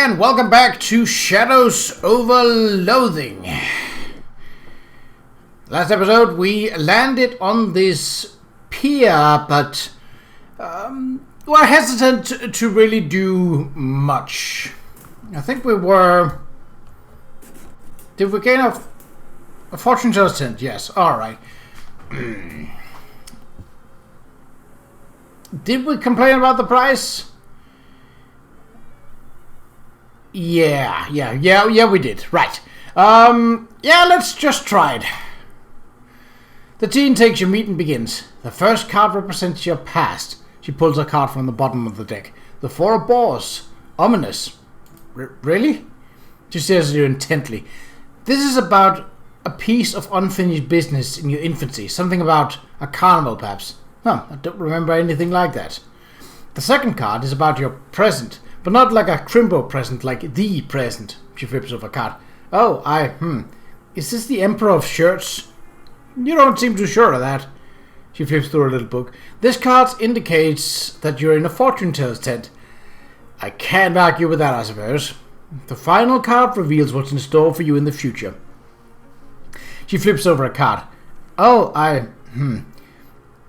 and welcome back to Shadows over Loathing. Last episode we landed on this pier, but were hesitant to really do much. I think we were... Did we gain a fortune teller's tent? Yes, alright. Did we complain about the price? Yeah, we did. Right. Yeah, let's just try it. The teen takes your meat and begins. The first card represents your past. She pulls a card from the bottom of the deck. The Four of Boars. Ominous. Really? She stares at you intently. This is about a piece of unfinished business in your infancy. Something about a carnival, perhaps. Huh, I don't remember anything like that. The second card is about your present. But not like a crimbo present, like the present. She flips over a card. Oh, is this the Emperor of Shirts? You don't seem too sure of that. She flips through a little book. This card indicates that you're in a fortune teller's tent. I can't argue with that, I suppose. The final card reveals what's in store for you in the future. She flips over a card. Oh,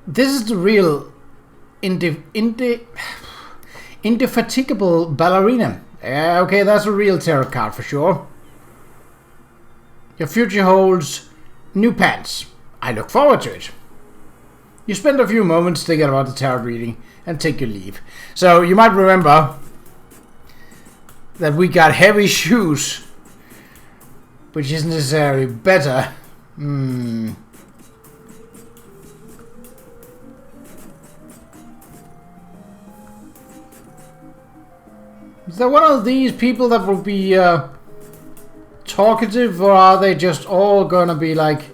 This is the real Indefatigable ballerina. Okay, that's a real tarot card for sure. Your future holds new pants. I look forward to it. You spend a few moments thinking about the tarot reading and take your leave. So you might remember that we got heavy shoes, which isn't necessarily better. Is there one of these people that will be talkative, or are they just all gonna be like...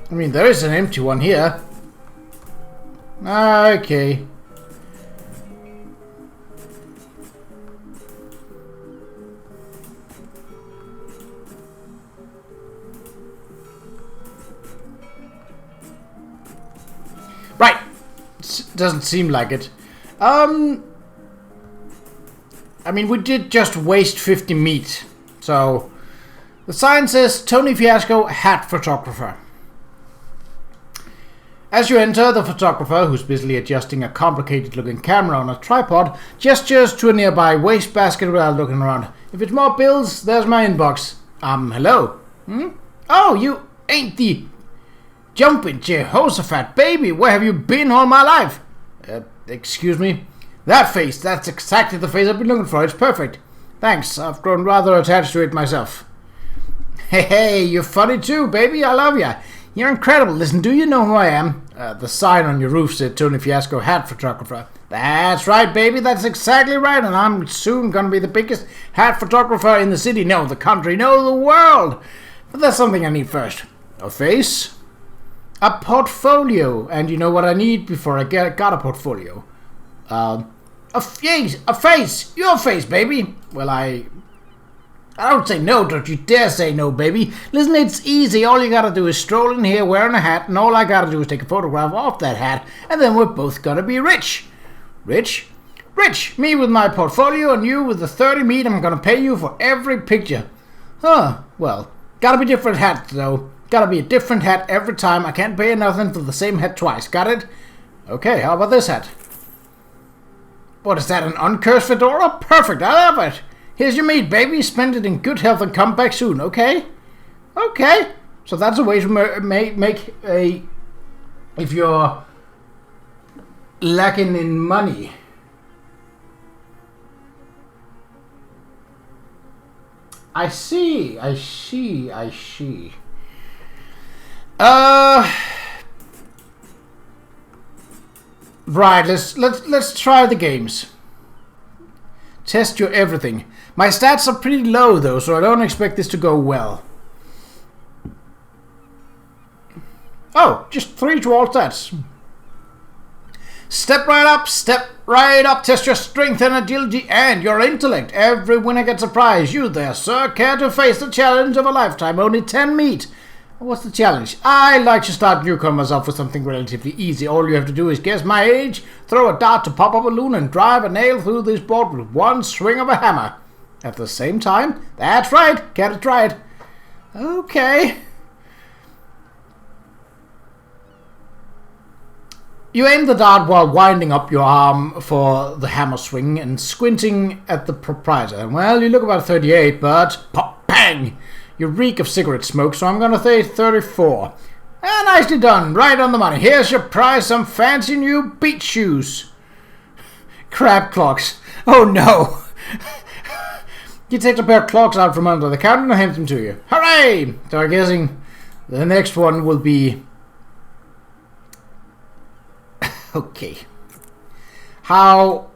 I mean, there is an empty one here. Okay. Right. Doesn't seem like it. I mean, we did just waste 50 meat. So, the sign says Tony Fiasco, hat photographer. As you enter, the photographer, who's busily adjusting a complicated-looking camera on a tripod, gestures to a nearby wastebasket without looking around. If it's more bills, there's my inbox. Hello? Oh, you ain't the... Jumping Jehoshaphat, baby, where have you been all my life? Excuse me? That face, that's exactly the face I've been looking for. It's perfect. Thanks, I've grown rather attached to it myself. Hey, you're funny too, baby, I love ya. You're incredible. Listen, do you know who I am? The sign on your roof said Tony Fiasco, hat photographer. That's right, baby, that's exactly right, and I'm soon gonna be the biggest hat photographer in the city, no, the country, no, the world. But there's something I need first. A face? A portfolio, and you know what I need before I got a portfolio? A face, your face, baby. Well, I don't say no, don't you dare say no, baby. Listen, it's easy, all you gotta do is stroll in here wearing a hat, and all I gotta do is take a photograph of that hat, and then we're both gonna be rich. Rich? Rich, me with my portfolio, and you with the 30 meat. I'm gonna pay you for every picture. Huh, well, gotta be different hats, though. Gotta be a different hat every time. I can't pay you nothing for the same hat twice. Got it? Okay, how about this hat? What is that, an uncursed fedora? Perfect, I love it. Here's your meat, baby. Spend it in good health and come back soon, okay? Okay. So that's a way to make a... If you're lacking in money. I see. Right, let's try the games. Test your everything. My stats are pretty low though, so I don't expect this to go well. Oh, just 3 to all stats. Step right up, test your strength and agility and your intellect. Every winner gets a prize. You there, sir, care to face the challenge of a lifetime? Only 10 meat. What's the challenge? I like to start newcomers off with something relatively easy. All you have to do is guess my age, throw a dart to pop a balloon, and drive a nail through this board with one swing of a hammer. At the same time? That's right. Get it right. Okay. You aim the dart while winding up your arm for the hammer swing and squinting at the proprietor. Well, you look about 38, but pop, bang! You reek of cigarette smoke, so I'm gonna say 34. Nicely done, right on the money. Here's your prize, some fancy new beach shoes. Crab clocks. Oh no! He takes a pair of clocks out from under the counter and hands them to you. Hooray! So I'm guessing the next one will be... Okay. How...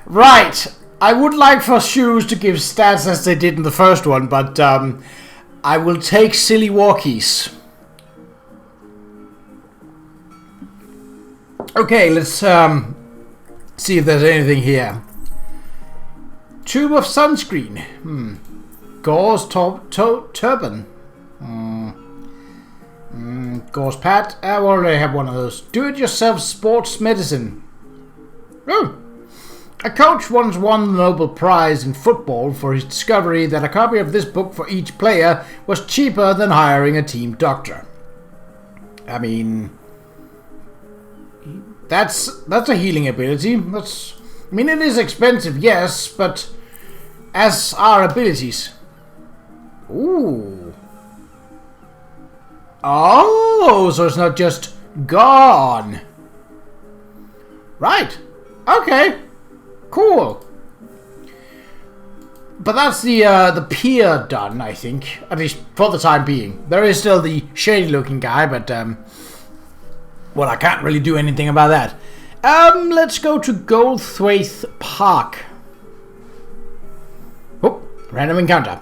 Right. I would like for shoes to give stats as they did in the first one, but I will take silly walkies. Okay, let's see if there's anything here. Tube of sunscreen. Gauze turban. Gauze pad. I already have one of those. Do-it-yourself sports medicine. Oh. A coach once won the Nobel Prize in football for his discovery that a copy of this book for each player was cheaper than hiring a team doctor. I mean, that's a healing ability. It is expensive, yes, but as are abilities. Ooh. Oh, so it's not just gone. Right. Okay. Cool. But that's the peer done, I think. At least for the time being. There is still the shady looking guy, but well, I can't really do anything about that. Let's go to Goldthwaite Park. Oh, random encounter.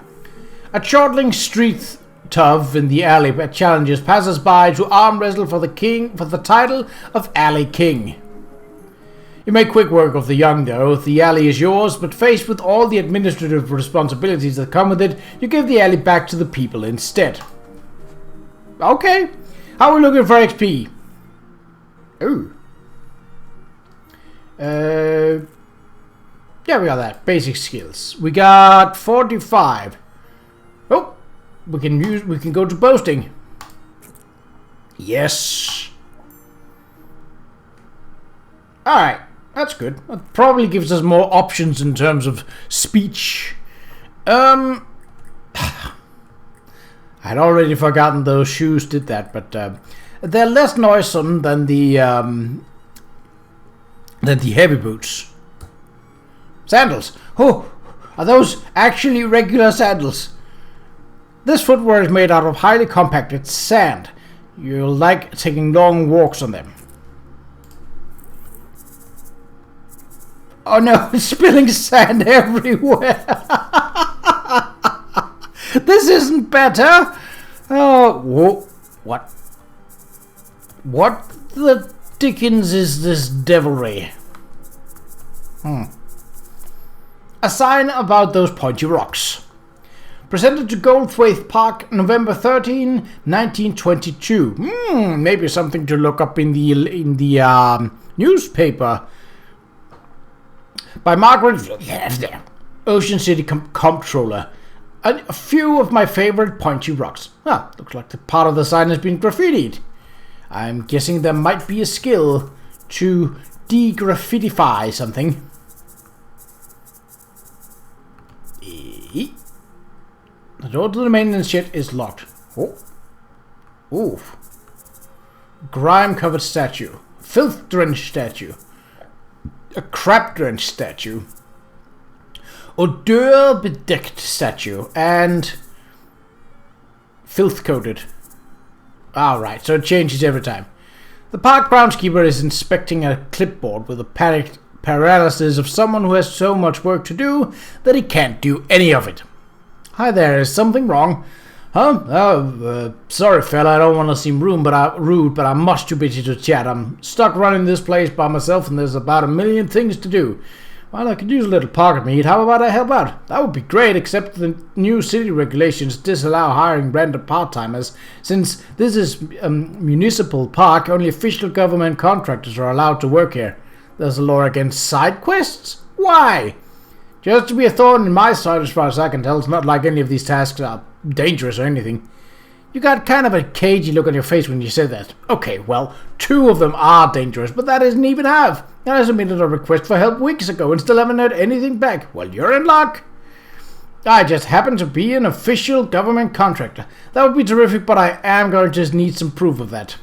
A chortling street tov in the alley challenges passers-by to arm wrestle for the title of Alley King. You make quick work of the young, though. The alley is yours, but faced with all the administrative responsibilities that come with it, you give the alley back to the people instead. Okay. How are we looking for XP? Ooh. Yeah, we got that. Basic skills. We got 45. Oh, we can go to boasting. Yes. Alright. That's good. That probably gives us more options in terms of speech. I'd already forgotten those shoes did that, but they're less noisome than the heavy boots. Sandals. Oh, are those actually regular sandals? This footwear is made out of highly compacted sand. You'll like taking long walks on them. Oh no, it's spilling sand everywhere. This isn't better. Oh, whoa. What? What the dickens is this devilry? A sign about those pointy rocks. Presented to Goldthwaite Park, November 13, 1922. Maybe something to look up in the newspaper. By Margaret, Ocean City Comptroller. A few of my favorite pointy rocks. Looks like the part of the sign has been graffitied. I'm guessing there might be a skill to de-graffitify something. The door to the maintenance shed is locked. Oh. Oof. Grime-covered statue. Filth-drenched statue. A crap-drenched statue. Odeur-bedecked statue. And filth-coated. Alright, so it changes every time. The park groundskeeper is inspecting a clipboard with a panicked paralysis of someone who has so much work to do that he can't do any of it. Hi there, is something wrong? Huh? Sorry fella, I don't want to seem rude, but I'm much too busy to chat. I'm stuck running this place by myself and there's about a million things to do. Well, I could use a little pocket meat. How about I help out? That would be great, except the new city regulations disallow hiring random part-timers. Since this is a municipal park, only official government contractors are allowed to work here. There's a law against side quests? Why? Just to be a thorn in my side as far as I can tell. It's not like any of these tasks are dangerous or anything. You got kind of a cagey look on your face when you said that. Okay, well, 2 of them are dangerous, but that isn't even half. I submitted a request for help weeks ago and still haven't heard anything back. Well, you're in luck. I just happen to be an official government contractor. That would be terrific, but I am going to need some proof of that.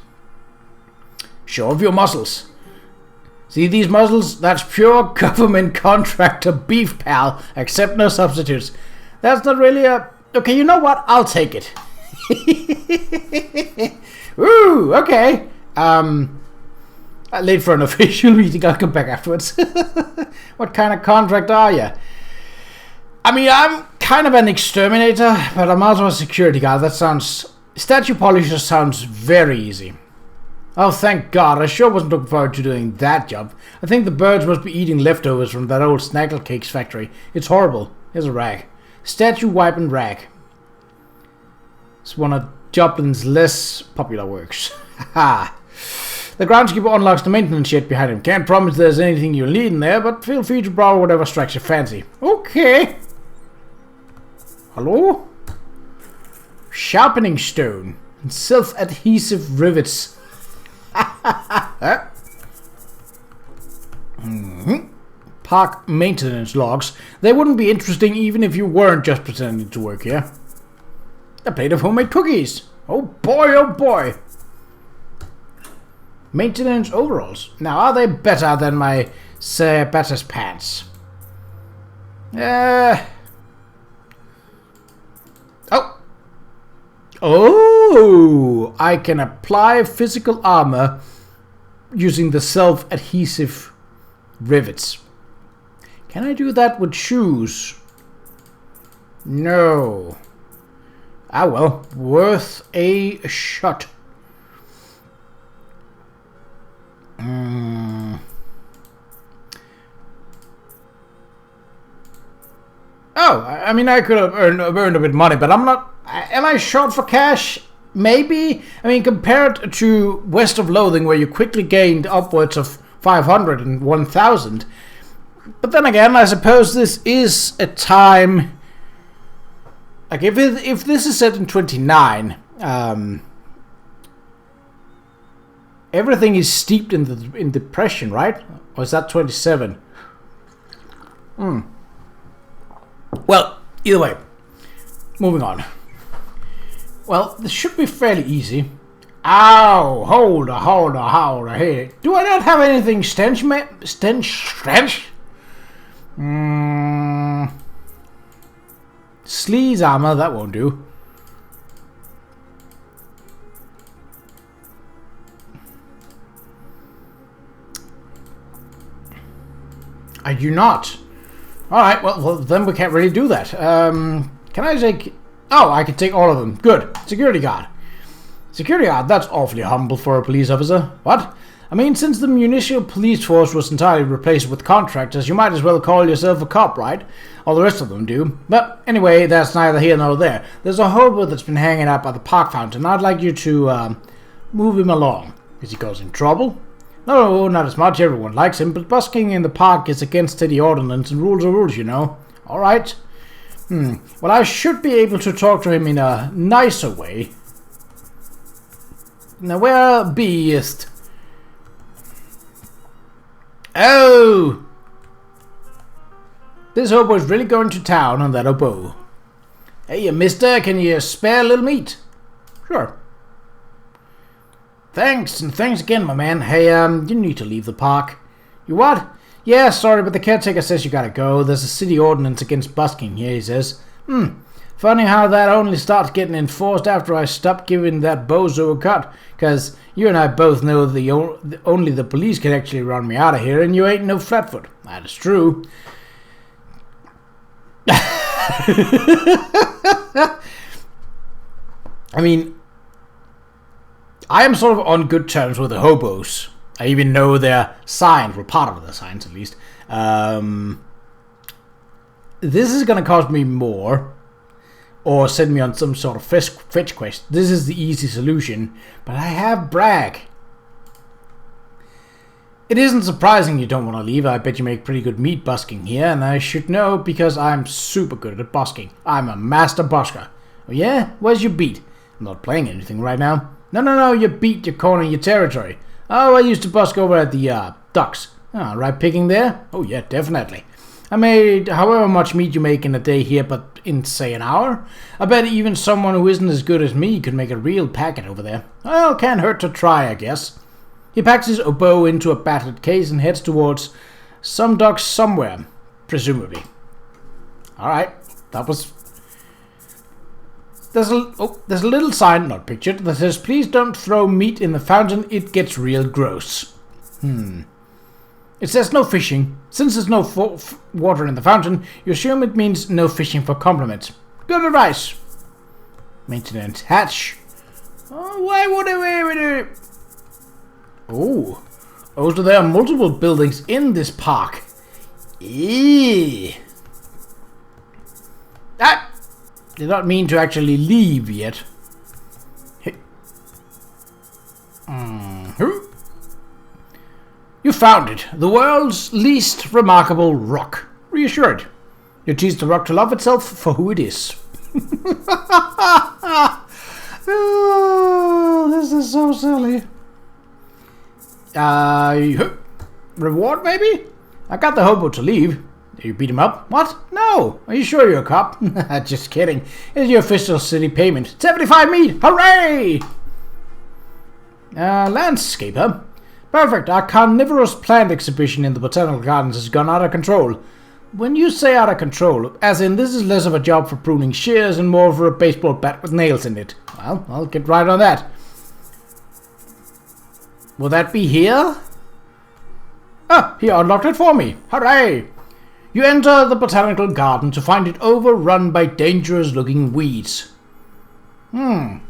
Show off your muscles. See these muscles? That's pure government contractor beef, pal. Accept no substitutes. That's not really a... Okay, you know what? I'll take it. Ooh, okay. Late for an official meeting. I'll come back afterwards. What kind of contract are you? I mean, I'm kind of an exterminator, but I'm also a security guard. That sounds... Statue polisher sounds very easy. Oh, thank God. I sure wasn't looking forward to doing that job. I think the birds must be eating leftovers from that old Snaggle Cakes factory. It's horrible. Here's a rag. Statue wipe and rag. It's one of Joplin's less popular works. Haha. The groundskeeper unlocks the maintenance shed behind him. Can't promise there's anything you'll need in there, but feel free to borrow whatever strikes your fancy. Okay. Hello? Sharpening stone and self-adhesive rivets. Park maintenance logs. They wouldn't be interesting even if you weren't just pretending to work here. A plate of homemade cookies. Oh boy, oh boy. Maintenance overalls. Now, are they better than my Sir Batter's pants? Oh, I can apply physical armor using the self-adhesive rivets. Can I do that with shoes? No. Ah well, worth a shot. Oh, I mean, I could have earned a bit of money, but I'm not... Am I short for cash? Maybe. I mean, compared to West of Loathing, where you quickly gained upwards of 500 and 1,000. But then again, I suppose this is a time... Like, if this is set in 29, everything is steeped in depression, right? Or is that 27? Well, either way, moving on. Well, this should be fairly easy. Ow! Hold on. Hey, do I not have anything stench? Sleaze armor, that won't do. I do not. Alright, well, then we can't really do that. Can I take... Oh, I can take all of them. Good. Security guard. Security guard, that's awfully humble for a police officer. What? I mean, since the municipal police force was entirely replaced with contractors, you might as well call yourself a cop, right? All the rest of them do. But anyway, that's neither here nor there. There's a hobo that's been hanging out by the park fountain. I'd like you to move him along. Is he causing trouble? No, not as much. Everyone likes him, but busking in the park is against city ordinance, and rules are rules, you know. Alright. Well, I should be able to talk to him in a nicer way. Now, where beest? Oh! This hobo is really going to town on that oboe. Hey, mister, can you spare a little meat? Sure. Thanks, and thanks again, my man. Hey, you need to leave the park. You what? Yeah, sorry, but the caretaker says you gotta go. There's a city ordinance against busking here, he says. Funny how that only starts getting enforced after I stop giving that bozo a cut. Cause you and I both know only the police can actually run me out of here, and you ain't no flatfoot. That is true. I mean... I am sort of on good terms with the hobos. I even know their signs, well, part of their signs at least. This is going to cost me more, or send me on some sort of fetch quest. This is the easy solution, but I have brag. It isn't surprising you don't want to leave. I bet you make pretty good meat busking here, and I should know because I'm super good at busking. I'm a master busker. Oh yeah? Where's your beat? I'm not playing anything right now. No, you beat your corner, your territory. Oh, I used to busk over at the Ducks. Oh, right picking there? Oh yeah, definitely. I made however much meat you make in a day here, but in, say, an hour? I bet even someone who isn't as good as me could make a real packet over there. Well, can't hurt to try, I guess. He packs his oboe into a battered case and heads towards some docks somewhere, presumably. Alright, that was... There's a little sign, not pictured, that says, "Please don't throw meat in the fountain, it gets real gross." It says no fishing. Since there's no water in the fountain, you assume it means no fishing for compliments. Good advice. Maintenance hatch. Oh, why would I... Oh. Oh, so there are multiple buildings in this park. Eee. Ah! Did not mean to actually leave yet. Hey. You found it. The world's least remarkable rock. Reassured. You teach the rock to love itself for who it is. Oh, this is so silly. Reward, maybe? I got the hobo to leave. Did you beat him up? What? No. Are you sure you're a cop? Just kidding. It's your official city payment. 75 meat. Hooray! Landscaper. Perfect. Our carnivorous plant exhibition in the Botanical Gardens has gone out of control. When you say out of control, as in this is less of a job for pruning shears and more for a baseball bat with nails in it. Well, I'll get right on that. Will that be here? Ah, he unlocked it for me. Hooray! You enter the Botanical Garden to find it overrun by dangerous-looking weeds. Oh,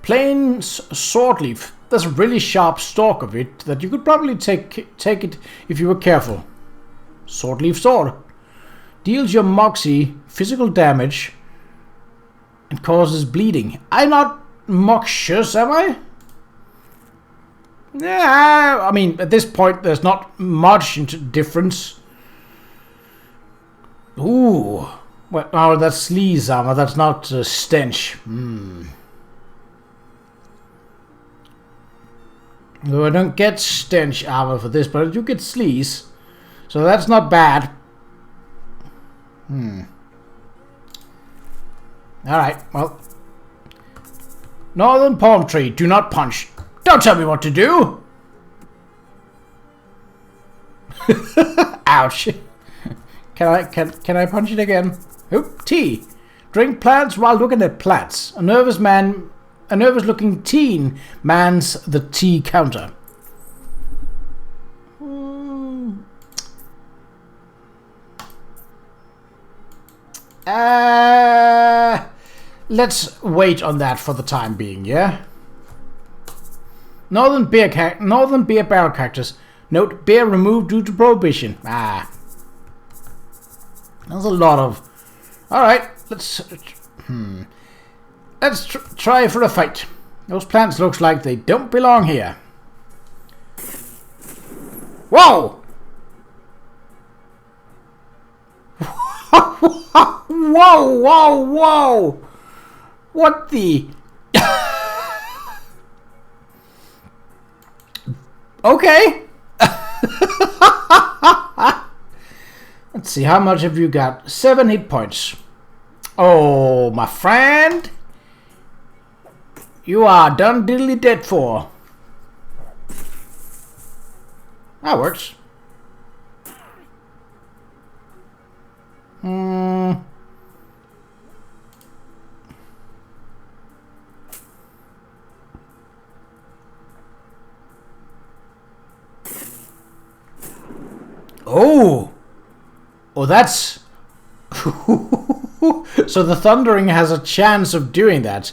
plain swordleaf. There's a really sharp stalk of it that you could probably take it if you were careful. Swordleaf sword. Deals your moxie physical damage and causes bleeding. I'm not noxious, am I? Yeah, I mean, at this point, there's not much difference. Ooh. Well, oh, that's sleaze armor. That's not stench. Though I don't get stench armor for this, but I do get sleaze. So that's not bad. Alright, well. Northern palm tree, do not punch. Don't tell me what to do! Ouch. Can I punch it again? Oop, tea. Drink plants while looking at plants. A nervous looking teen mans the tea counter. Let's wait on that for the time being, yeah? Northern beer barrel cactus. Note, beer removed due to prohibition. There's a lot of... Alright, let's try for a fight. Those plants looks like they don't belong here. Whoa! Whoa! What the... Okay. Let's see, how much have you got? 7 hit points. Oh, my friend. You are done diddly dead for. That works. Oh, that's... So the thundering has a chance of doing that.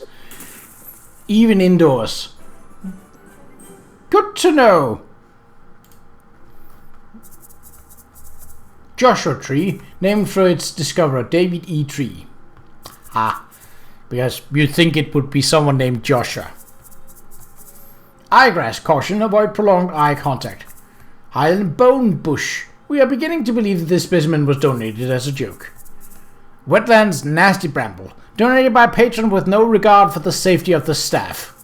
Even indoors. Good to know. Joshua tree, named for its discoverer, David E. Tree. Ah, because you'd think it would be someone named Joshua. Eyegrass, caution, avoid prolonged eye contact. Highland bone bush. We are beginning to believe that this specimen was donated as a joke. Wetlands, nasty bramble. Donated by a patron with no regard for the safety of the staff.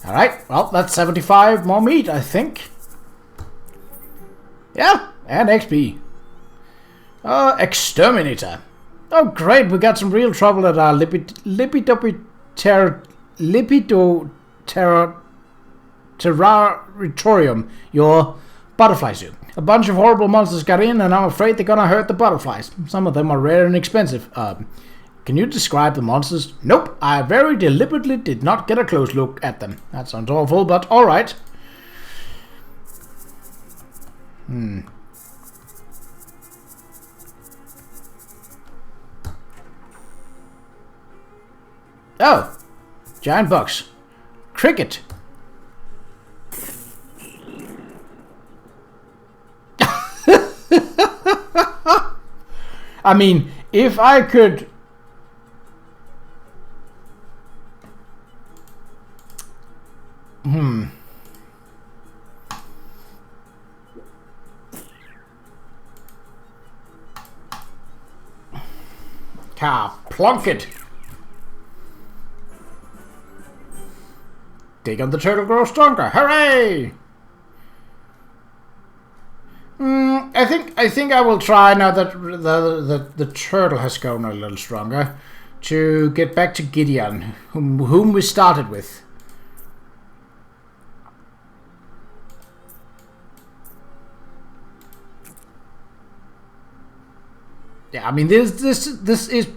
Alright, well, that's 75 more meat, I think. Yeah, and XP. Exterminator. Oh, great, we got some real trouble at our Terraritorium, your butterfly zoo. A bunch of horrible monsters got in, and I'm afraid they're gonna hurt the butterflies. Some of them are rare and expensive. Can you describe the monsters? Nope, I very deliberately did not get a close look at them. That sounds awful, but alright. Oh, giant bugs. Cricket. I mean, if I could... Plonk it. Dig on the turtle grow stronger. Hooray! I think I will try, now that the turtle has grown a little stronger, to get back to Gideon, whom we started with. Yeah, I mean this is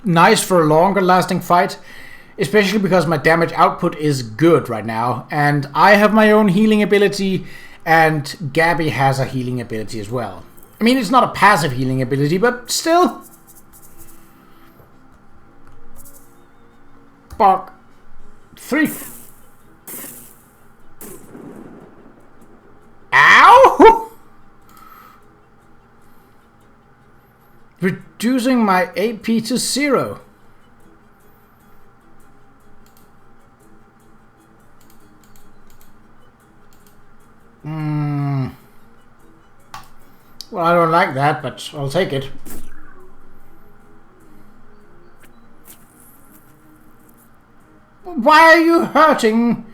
nice for a longer lasting fight, especially because my damage output is good right now, and I have my own healing ability, and Gabby has a healing ability as well. I mean, it's not a passive healing ability, but still. Bark. 3. Ow! Reducing my AP to 0. Well, I don't like that, but I'll take it. Why are you hurting?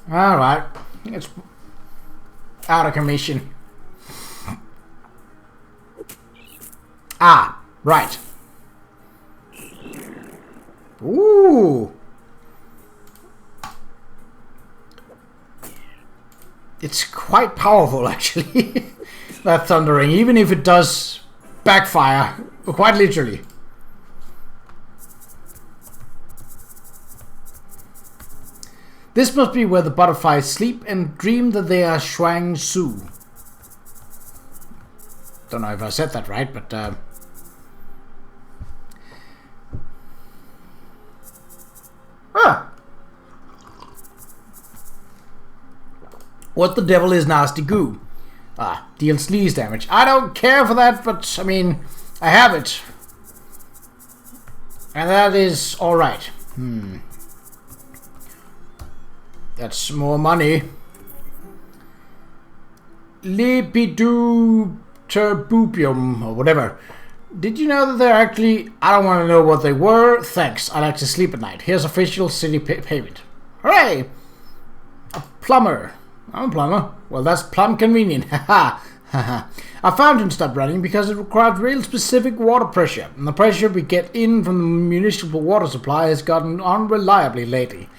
Alright. It's out of commission. Ah, right. Ooh. It's quite powerful, actually. That thundering, even if it does backfire, quite literally. This must be where the butterflies sleep and dream that they are Shuang Su. Don't know if I said that right, but What the devil is nasty goo? Deals sneeze damage. I don't care for that, but I mean, I have it. And that is alright. That's more money. Lepidopteropium, or whatever. Did you know that they're actually... I don't want to know what they were. Thanks, I like to sleep at night. Here's official city payment. Hooray! A plumber. I'm a plumber. Well, that's plumb convenient. Haha. Our fountain stopped running because it required real specific water pressure, and the pressure we get in from the municipal water supply has gotten unreliable lately.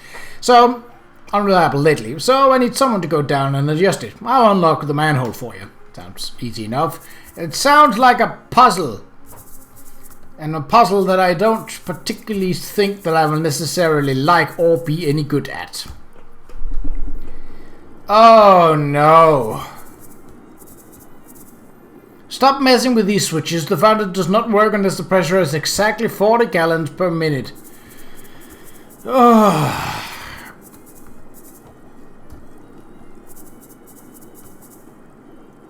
So I need someone to go down and adjust it. I'll unlock the manhole for you. Sounds easy enough. It sounds like a puzzle. And a puzzle that I don't particularly think that I will necessarily like or be any good at. Oh no. Stop messing with these switches. The fountain does not work unless the pressure is exactly 40 gallons per minute. Oh.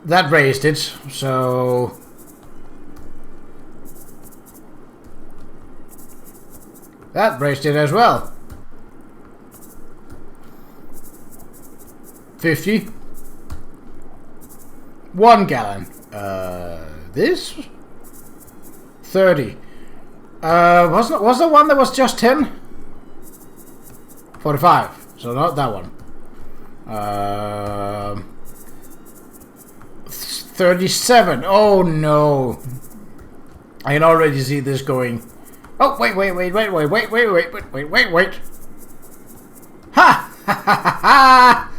That raised it, so... That raised it as well. 50. 1 gallon. This? 30. Was the one that was just 10? 45. So not that one. 37. Oh no. I can already see this going. Oh, wait. Ha! Ha!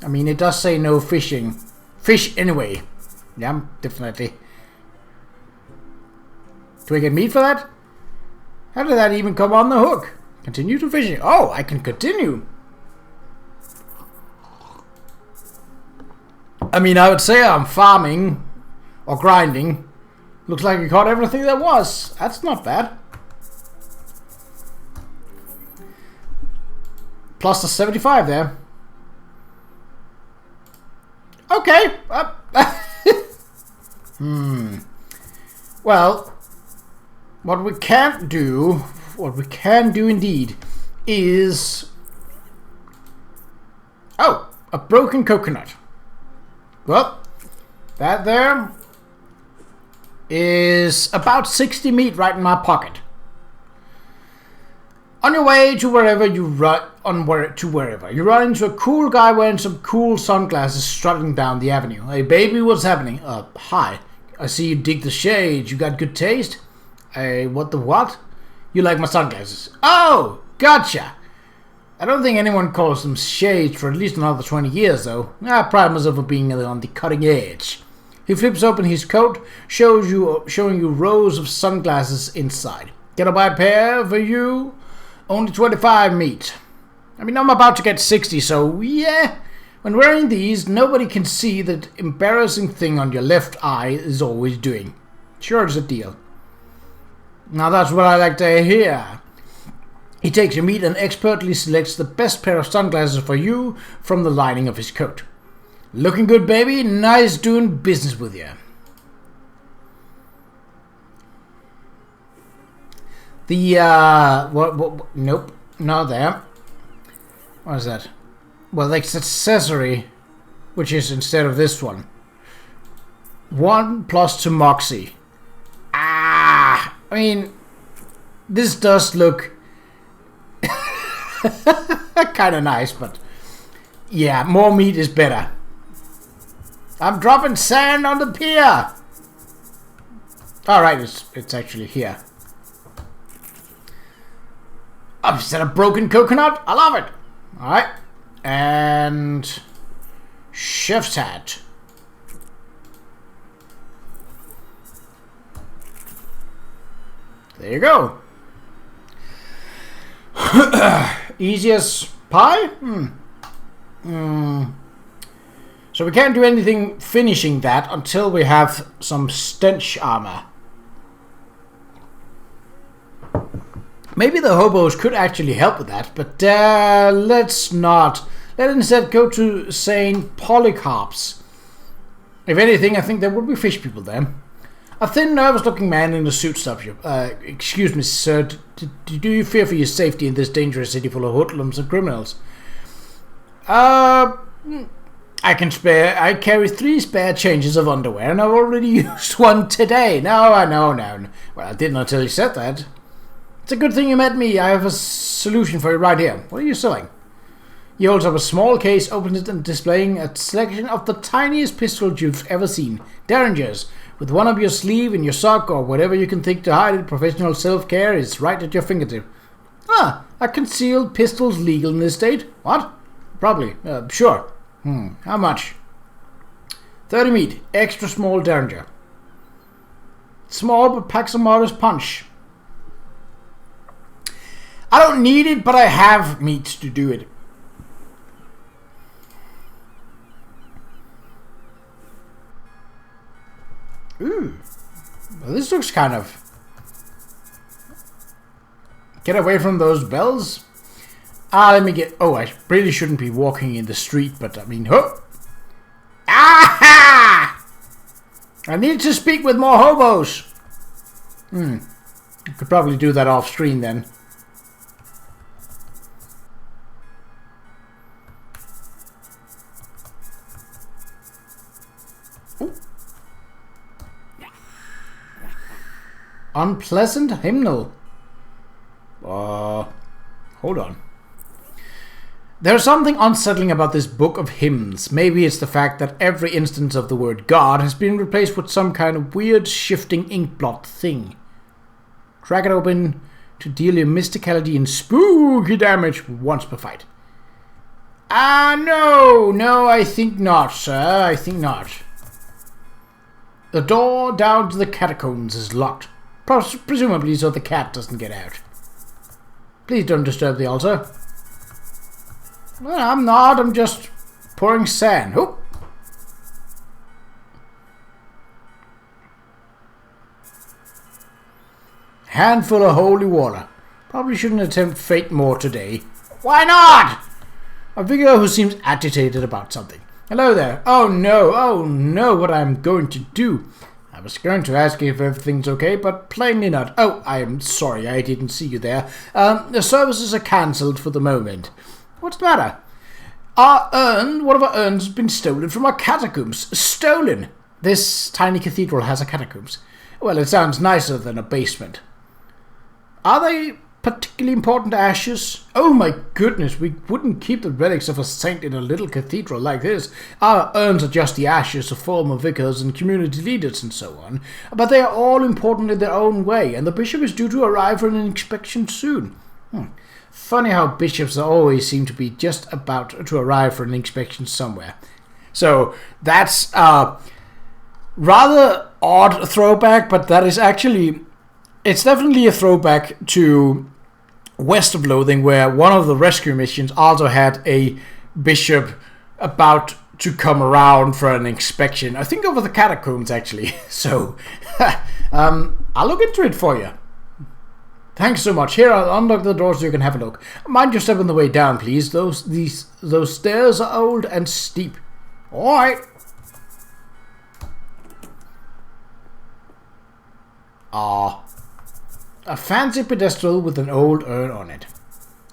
I mean, it does say no fishing. Fish anyway. Yeah, definitely. Do I get meat for that? How did that even come on the hook? Continue to fishing. Oh, I can continue. I mean, I would say I'm farming or grinding. Looks like I caught everything there was. That's not bad. Plus the 75 there. Okay. Well, what we can do indeed, is... Oh, a broken coconut. Well, that there is about 60 meat right in my pocket. On your way to wherever you run, you run into a cool guy wearing some cool sunglasses strutting down the avenue. Hey baby, what's happening? Hi. I see you dig the shades. You got good taste? What the what? You like my sunglasses? Oh, gotcha. I don't think anyone calls them shades for at least another 20 years, though. I pride myself on being on the cutting edge. He flips open his coat, showing you rows of sunglasses inside. Can I buy a pair for you? Only 25 meat. I mean, I'm about to get 60, so yeah. When wearing these, nobody can see that embarrassing thing on your left eye is always doing. Sure, it's a deal. Now that's what I like to hear. He takes your meat and expertly selects the best pair of sunglasses for you from the lining of his coat. Looking good, baby. Nice doing business with you. Nope, not there. What is that? Well, like the accessory, which is instead of this one. 1 plus to Moxie. I mean, this does look kind of nice, but yeah, more meat is better. I'm dropping sand on the pier. Alright, it's actually here. Oh, is that a broken coconut? I love it. Alright. And chef's hat. There you go. Easy as pie? So we can't do anything finishing that until we have some stench armor. Maybe the hobos could actually help with that, but let's not. Let's instead go to St. Polycarp's. If anything, I think there would be fish people there. A thin, nervous-looking man in a suit stops you. Excuse me, sir. Do you fear for your safety in this dangerous city full of hoodlums and criminals? I can spare. I carry 3 spare changes of underwear, and I've already used one today. No. Well, I didn't until you said that. It's a good thing you met me. I have a solution for you right here. What are you selling? He holds up a small case, opens it, and displaying a selection of the tiniest pistols you've ever seen. Derringers. With one up your sleeve, in your sock, or whatever you can think to hide it, professional self-care is right at your fingertip. Are concealed pistols legal in this state? What? Probably. Sure. How much? 30 meat. Extra small Derringer. Small, but packs a modest punch. I don't need it, but I have meat to do it. Ooh. Well, this looks kind of... Get away from those bells. Let me get... Oh, I really shouldn't be walking in the street, but I mean... Oh! Aha! I need to speak with more hobos. I could probably do that off screen then. Ooh. Unpleasant hymnal. Hold on. There's something unsettling about this book of hymns. Maybe it's the fact that every instance of the word God has been replaced with some kind of weird shifting inkblot thing. Crack it open to deal your mysticality and spooky damage once per fight. No, I think not, sir. I think not. The door down to the catacombs is locked, presumably so the cat doesn't get out. Please don't disturb the altar. Well, I'm not. I'm just pouring sand. Oh. Handful of holy water. Probably shouldn't attempt fate more today. Why not? A figure who seems agitated about something. Hello there. Oh no, what I'm going to do. I was going to ask you if everything's okay, but plainly not. Oh, I am sorry, I didn't see you there. The services are cancelled for the moment. What's the matter? One of our urns has been stolen from our catacombs. Stolen! This tiny cathedral has a catacombs. Well, it sounds nicer than a basement. Are they particularly important ashes? Oh my goodness, we wouldn't keep the relics of a saint in a little cathedral like this. Our urns are just the ashes of former vicars and community leaders and so on. But they are all important in their own way, and the bishop is due to arrive for an inspection soon. Funny how bishops always seem to be just about to arrive for an inspection somewhere. So that's a rather odd throwback, but that is actually... It's definitely a throwback to West of Loathing, where one of the rescue missions also had a bishop about to come around for an inspection. I think over the catacombs, actually. So, I'll look into it for you. Thanks so much. Here, I'll unlock the door so you can have a look. Mind your step on the way down, please. Those stairs are old and steep. All right. A fancy pedestal with an old urn on it.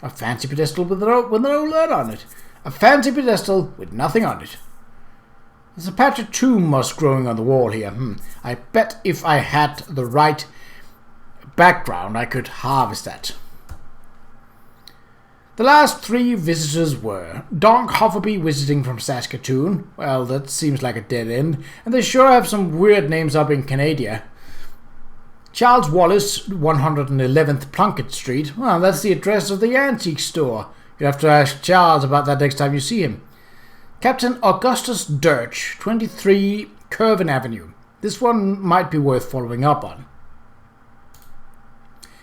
A fancy pedestal with an old urn on it. A fancy pedestal with nothing on it. There's a patch of tomb moss growing on the wall here. I bet if I had the right background, I could harvest that. The last 3 visitors were Donk Hofferby visiting from Saskatoon. Well, that seems like a dead end. And they sure have some weird names up in Canada. Charles Wallace, 111th Plunkett Street. Well, that's the address of the antique store. You'll have to ask Charles about that next time you see him. Captain Augustus Dirch, 23 Curvin Avenue. This one might be worth following up on.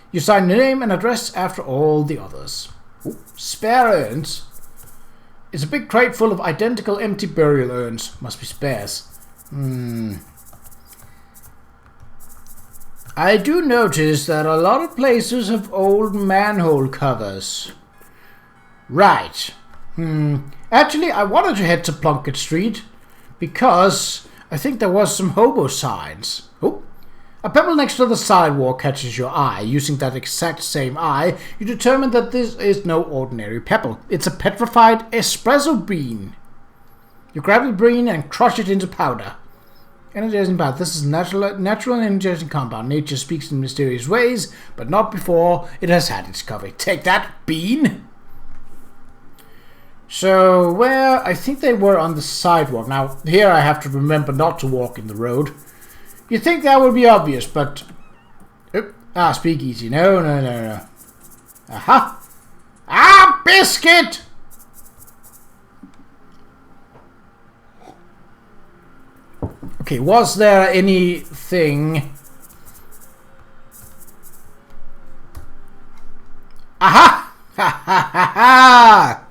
You sign your name and address after all the others. Ooh, spare urns. It's a big crate full of identical empty burial urns. Must be spares. I do notice that a lot of places have old manhole covers. Right. Actually, I wanted to head to Plunkett Street because I think there was some hobo signs. Oh, a pebble next to the sidewalk catches your eye. Using that exact same eye, you determine that this is no ordinary pebble. It's a petrified espresso bean. You grab the bean and crush it into powder. Energizing bath. This is natural and energizing compound. Nature speaks in mysterious ways, but not before it has had its coffee. Take that, bean! So, where... I think they were on the sidewalk. Now, here I have to remember not to walk in the road. You'd think that would be obvious, but... speakeasy. No. Aha! Biscuit! Okay, was there anything... Aha! Ha ha ha ha!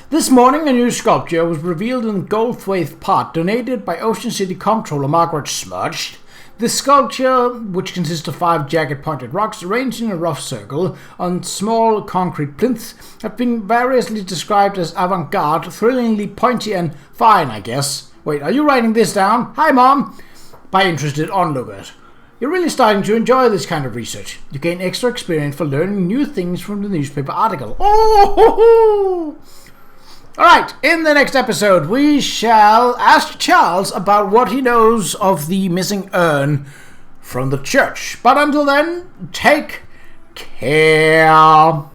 This morning a new sculpture was revealed in a gold-swathed pot donated by Ocean City Comptroller Margaret Smudge. The sculpture, which consists of 5 jagged pointed rocks arranged in a rough circle on small concrete plinths, have been variously described as avant-garde, thrillingly pointy, and fine, I guess. Wait, are you writing this down? Hi, Mom! By interested onlookers. You're really starting to enjoy this kind of research. You gain extra experience for learning new things from the newspaper article. Oh! Alright, in the next episode, we shall ask Charles about what he knows of the missing urn from the church. But until then, take care.